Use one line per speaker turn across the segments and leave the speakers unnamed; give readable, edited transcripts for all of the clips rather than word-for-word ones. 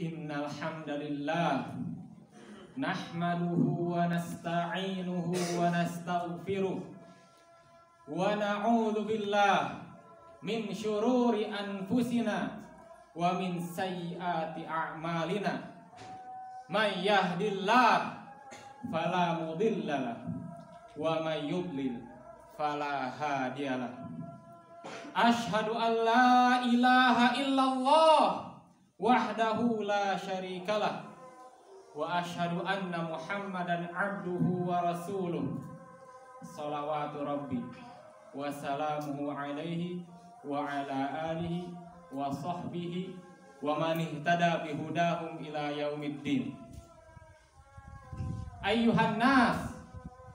Innal hamdalillah nahmaduhu wa nasta'inuhu wa nastaghfiruh wa na'udzu billah min syururi anfusina wa min sayyiati a'malina. May yahdillah fala mudhillalah wa may yudlil fala hadiyalah. Asyhadu an la ilaha illallah wahdahu la syarikalah wa asyhadu anna Muhammadan abduhu wa rasuluh. Shalawatu rabbi wa salamuhu alaihi wa ala alihi wa sahbihi wa man ihtada bihudahum ila yaumiddin. Ayyuhan nas,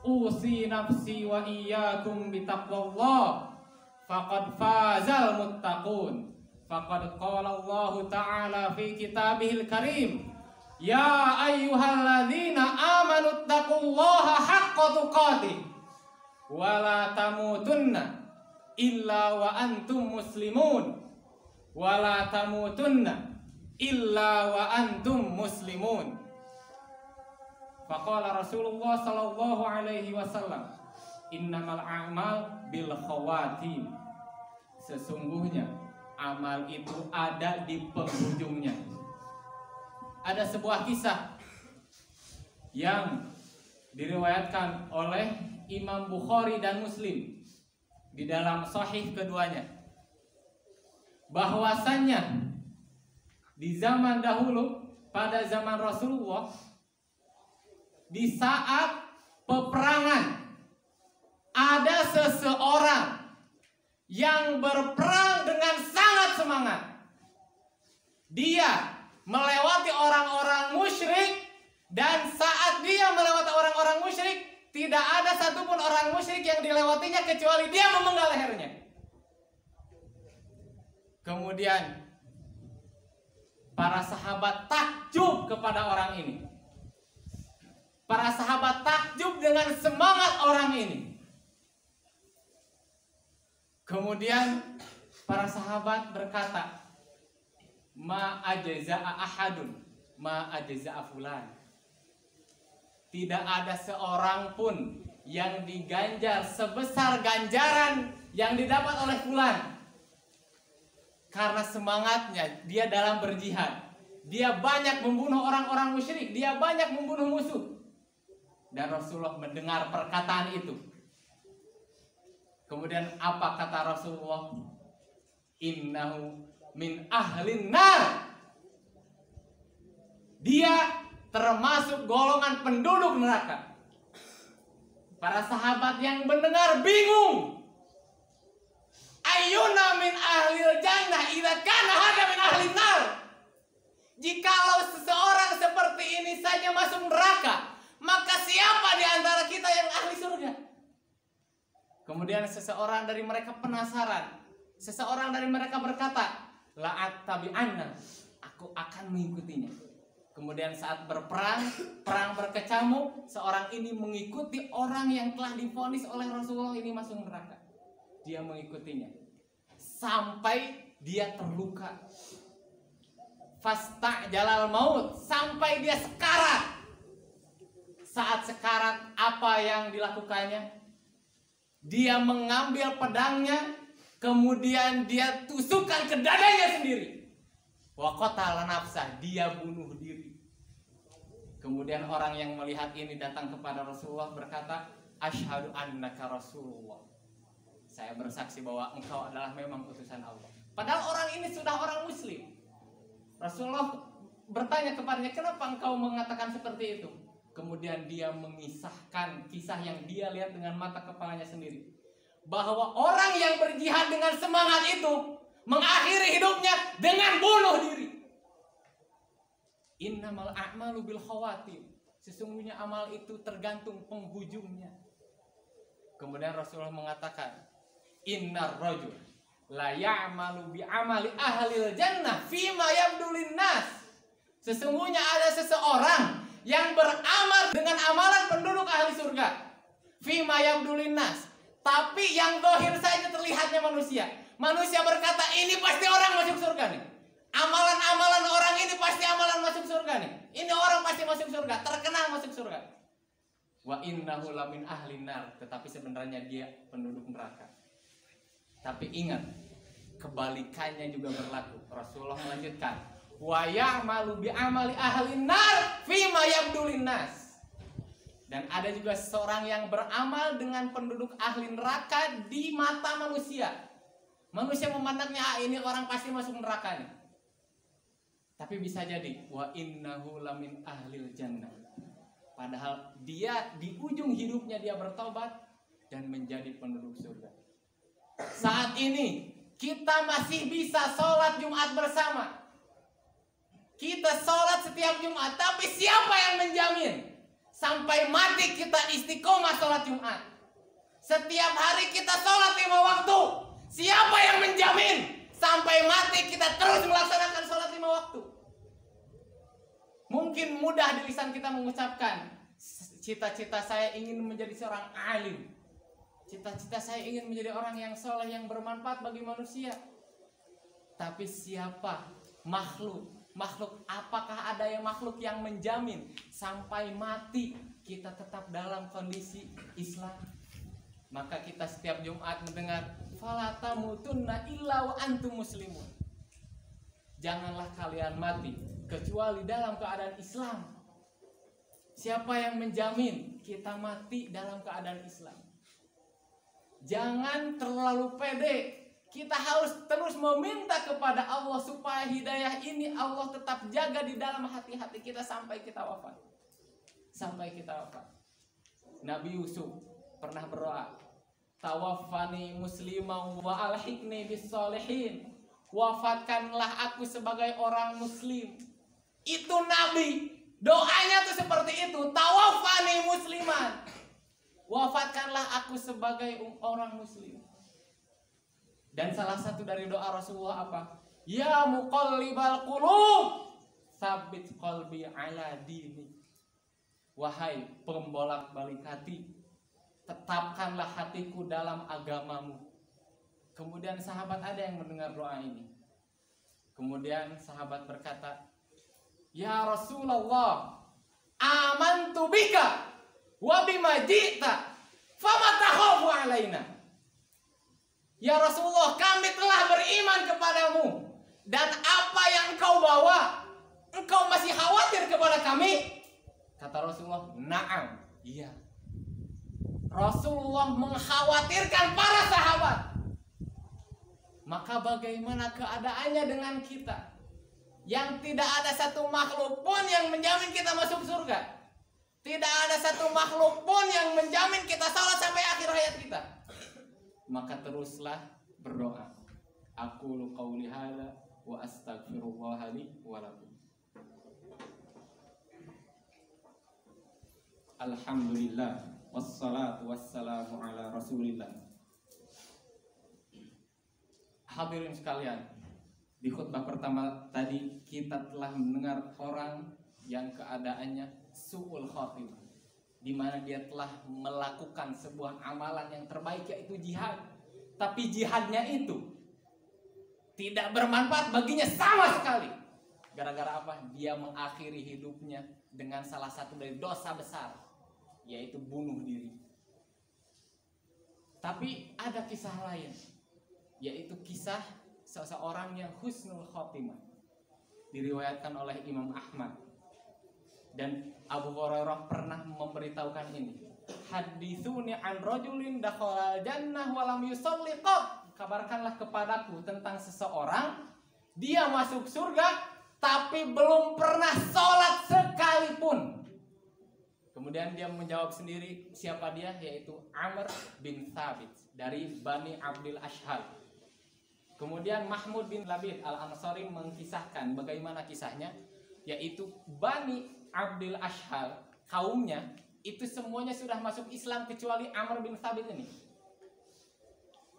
usi nafsi wa iyyakum bitaqwallah faqad fazal muttaqun. Faqad qala Allah ta'ala fi kitabihil karim, ya ayyuhalladzina amanu taqullaha haqqa tuqatih wa la tamutunna illa wa antum muslimun wa la tamutunna illa wa antum muslimun. Faqala Rasulullah sallallahu alaihi wasallam, innamal a'mal bil khawatim. Sesungguhnya amal itu ada di penghujungnya. Ada sebuah kisah yang diriwayatkan oleh Imam Bukhari dan Muslim di dalam sahih keduanya, bahwasannya di zaman dahulu, pada zaman Rasulullah, di saat peperangan, ada seseorang yang berperang dengan sangat semangat. Dia melewati orang-orang musyrik, dan saat dia melewati orang-orang musyrik, tidak ada satupun orang musyrik yang dilewatinya kecuali dia memenggal lehernya. Kemudian para sahabat takjub kepada orang ini. Para sahabat takjub dengan semangat orang ini. Kemudian para sahabat berkata, ma ajza'a ahadun ma ajza'a fulan. Tidak ada seorang pun yang diganjar sebesar ganjaran yang didapat oleh fulan. Karena semangatnya dia dalam berjihad. Dia banyak membunuh orang-orang musyrik, dia banyak membunuh musuh. Dan Rasulullah mendengar perkataan itu. Kemudian apa kata Rasulullah? Innahu min ahlin nar. Dia termasuk golongan penduduk neraka. Para sahabat yang mendengar bingung. Ayyuna min ahlil jannah idza kana hada min ahlin nar. Jikalau seseorang seperti ini saja masuk neraka, maka siapa di antara kita yang ahli surga? Kemudian seseorang dari mereka penasaran. Seseorang dari mereka berkata, la'attabi'anna, aku akan mengikutinya. Kemudian saat berperang, perang berkecamuk, seorang ini mengikuti orang yang telah divonis oleh Rasulullah ini masuk neraka. Dia mengikutinya sampai dia terluka. Fasta'jalal maut, sampai dia sekarat. Saat sekarat, apa yang dilakukannya? Dia mengambil pedangnya, kemudian dia tusukkan ke dadanya sendiri. Wa qatala nafsah, dia bunuh diri. Kemudian orang yang melihat ini datang kepada Rasulullah berkata, asyhadu annaka Rasulullah. Saya bersaksi bahwa engkau adalah memang utusan Allah. Padahal orang ini sudah orang muslim. Rasulullah bertanya kepadanya, kenapa engkau mengatakan seperti itu? Kemudian dia mengisahkan kisah yang dia lihat dengan mata kepalanya sendiri, bahwa orang yang berjihad dengan semangat itu mengakhiri hidupnya dengan bunuh diri. Innamal a'malu bil khawatim. Sesungguhnya amal itu tergantung penghujungnya. Kemudian Rasulullah mengatakan, innar rajul la ya'malu bi amali ahlil jannah fima yabdulin nas. Sesungguhnya ada seseorang yang beramal dengan amalan penduduk ahli surga, fima yabdulin nas, tapi yang zahir saja terlihatnya manusia. Manusia berkata, ini pasti orang masuk surga nih. Amalan-amalan orang ini pasti amalan surga nih. Ini orang pasti masuk surga, terkenal masuk surga. Wa innahu lamin ahlin nar, tetapi sebenarnya dia penduduk neraka. Tapi ingat, kebalikannya juga berlaku. Rasulullah melanjutkan, wa ya'malu bi amali ahlin nar fima yabdulin nas. Dan ada juga seorang yang beramal dengan penduduk ahli neraka di mata manusia. Manusia memandangnya, ini orang pasti masuk neraka nih. Tapi bisa jadi wa innahu lamin ahlil jannah. Padahal dia di ujung hidupnya dia bertobat dan menjadi penduduk surga. Saat ini kita masih bisa sholat Jumat bersama. Kita sholat setiap Jumat, tapi siapa yang menjamin sampai mati kita istiqomah sholat Jumat? Setiap hari kita sholat 5 waktu. Siapa yang menjamin sampai mati kita terus melaksanakan sholat 5 waktu? Mungkin mudah di lisan kita mengucapkan, cita-cita saya ingin menjadi seorang alim. Cita-cita saya ingin menjadi orang yang soleh, yang bermanfaat bagi manusia. Tapi siapa makhluk, apakah ada yang makhluk yang menjamin sampai mati kita tetap dalam kondisi Islam? Maka kita setiap Jumat mendengar, fala tamutunna illa wa antum muslimun. Janganlah kalian mati kecuali dalam keadaan Islam. Siapa yang menjamin kita mati dalam keadaan Islam? Jangan terlalu pede. Kita harus terus meminta kepada Allah supaya hidayah ini Allah tetap jaga di dalam hati-hati kita sampai kita wafat. Sampai kita wafat. Nabi Yusuf pernah berdoa, tawaffani muslimah wa alhiqni bis sholihin. Wafatkanlah aku sebagai orang muslim. Itu Nabi. Doanya tuh seperti itu. Tawaffani musliman. Wafatkanlah aku sebagai orang muslim. Dan salah satu dari doa Rasulullah apa? Ya muqallibal qulub, tsabbit qalbi ala dini. Wahai pembolak-balik hati, tetapkanlah hatiku dalam agamamu. Kemudian sahabat ada yang mendengar doa ini. Kemudian sahabat berkata, ya Rasulullah, amantu bika wa bima ji'ta fama takhafu alaina. Ya Rasulullah, kami telah beriman kepadamu, dan apa yang engkau bawa, engkau masih khawatir kepada kami? Kata Rasulullah, na'am, iya. Rasulullah mengkhawatirkan para sahabat. Maka bagaimana keadaannya dengan kita, yang tidak ada satu makhluk pun yang menjamin kita masuk surga? Tidak ada satu makhluk pun yang menjamin kita salat sampai akhir hayat kita. Maka teruslah berdoa. Aqulu qauli hadza wa astaghfirullah li wa lakum. Alhamdulillah wassalatu wassalamu ala Rasulillah. Hadirin sekalian, di khutbah pertama tadi kita telah mendengar orang yang keadaannya su'ul khatimah, di mana dia telah melakukan sebuah amalan yang terbaik, yaitu jihad. Tapi jihadnya itu tidak bermanfaat baginya sama sekali. Gara-gara apa? Dia mengakhiri hidupnya dengan salah satu dari dosa besar, yaitu bunuh diri. Tapi ada kisah lain, yaitu kisah seseorang yang husnul khotimah, diriwayatkan oleh Imam Ahmad. Dan Abu Hurairah pernah memberitahukan ini. Haditsuni an rajulin dakhala jannah wa lam yusalli qat. Kabarkanlah kepadaku tentang seseorang, dia masuk surga tapi belum pernah sholat sekalipun. Kemudian dia menjawab sendiri siapa dia, yaitu Amr bin Thabit dari Bani Abdul Ashhal. Kemudian Mahmud bin Labid al-Ansari mengkisahkan bagaimana kisahnya, yaitu Bani Abdul Ashhal, kaumnya itu semuanya sudah masuk Islam kecuali Amr bin Thabit ini.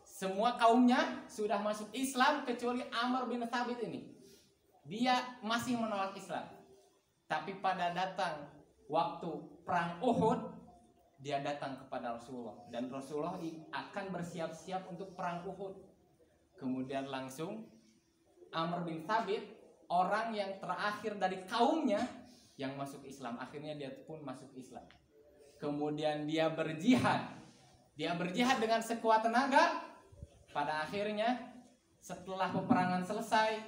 Semua kaumnya sudah masuk Islam kecuali Amr bin Thabit ini. Dia masih menolak Islam. Tapi pada datang waktu perang Uhud, dia datang kepada Rasulullah, dan Rasulullah akan bersiap-siap untuk perang Uhud. Kemudian langsung Amr bin Thabit orang yang terakhir dari kaumnya yang masuk Islam. Akhirnya dia pun masuk Islam. Kemudian dia berjihad. Dia berjihad dengan sekuat tenaga. Pada akhirnya setelah peperangan selesai,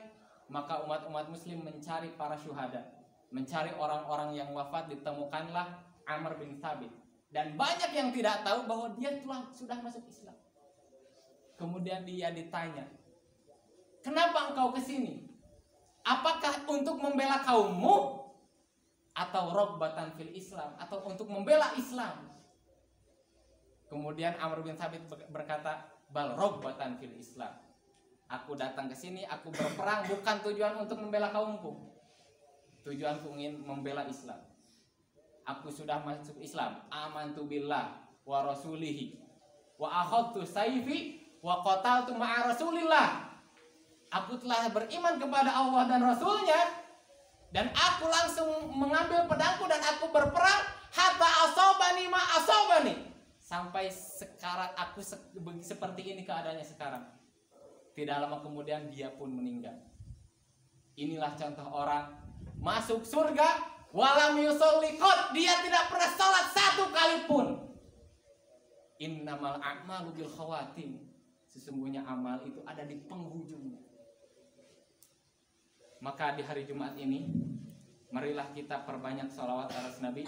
maka umat-umat muslim mencari para syuhada, mencari orang-orang yang wafat. Ditemukanlah Amr bin Thabit. Dan banyak yang tidak tahu bahwa dia sudah masuk Islam. Kemudian dia ditanya, kenapa engkau kesini? Apakah untuk membela kaummu? Atau rogbatan fil Islam? Atau untuk membela Islam? Kemudian Amr bin Thabit berkata, bal rogbatan fil Islam. Aku datang ke sini, aku berperang bukan tujuan untuk membela kaumku. Tujuanku ingin membela Islam. Aku sudah masuk Islam. Amantu billah wa rasulihi wa akhadtu sayfi wa qataltu ma'a rasulillah. Aku telah beriman kepada Allah dan Rasulnya, dan aku langsung mengambil pedangku dan aku berperang hatta asobani ma asobani, sampai sekarang aku seperti ini keadaannya sekarang. Tidak lama kemudian dia pun meninggal. Inilah contoh orang masuk surga walam yusolli qad, dia tidak pernah salat satu kali pun. Innamal a'malu bil khawatim, sesungguhnya amal itu ada di penghujungnya. Maka di hari Jumat ini, marilah kita perbanyak sholawat atas Nabi,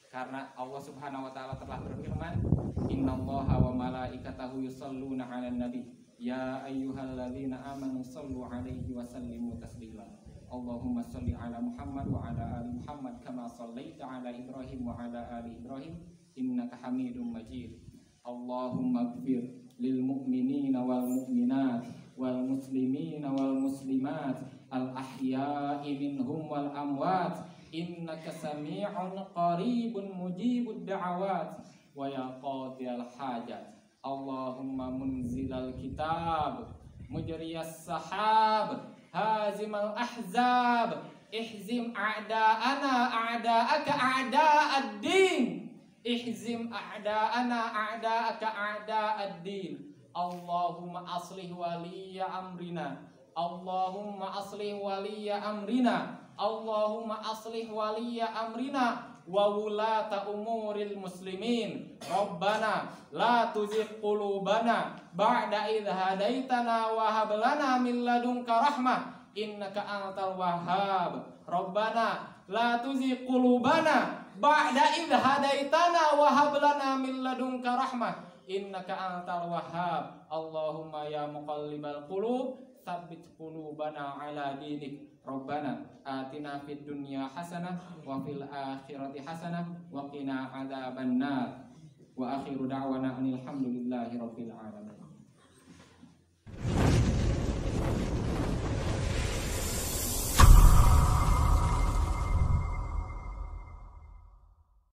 karena Allah Subhanahu wa taala telah berfirman, innallaha wa malaikatahu yusholluna 'alan nabi ya ayyuhalladzina amanu shollu 'alaihi wa sallimu taslima. Allahumma sholli 'ala Muhammad wa 'ala ali Muhammad kama shallaita 'ala Ibrahim wa 'ala ali Ibrahim innaka Hamidum Majid. Allahumma ighfir lil mu'minina wal mu'minat wal muslimina wal muslimat al-ahya'i minhum wal amwat innaka sami'un qaribun mujibud da'awat wa ya qadiyal hajat. Allahumma munzilal kitab mujriyas sahab hazimal ahzab ihzim a'da'ana a'da'aka a'da'ad-din ihzim a'da'ana a'da'aka a'da'ad-din. Allahumma aslih waliya amrina, Allahumma aslih waliya amrina, Allahumma aslih waliya amrina wa wulata umuril muslimin. Rabbana la tuzigh qulubana ba'da idh hadaitana wa hab lana min ladunka rahmah innaka antal wahhab. Rabbana la tuzigh qulubana ba'da idh hadaitana wa hab lana min ladunka rahmah innaka antal wahhab. Allahumma ya muqallibal qulub tsabbit qulubana ala dinik. Rabbana atina fid dunya hasanah wa fil akhirati hasanah wa qina adzabannar. Wa akhiru da'wana alhamdulillahi rabbil alamin.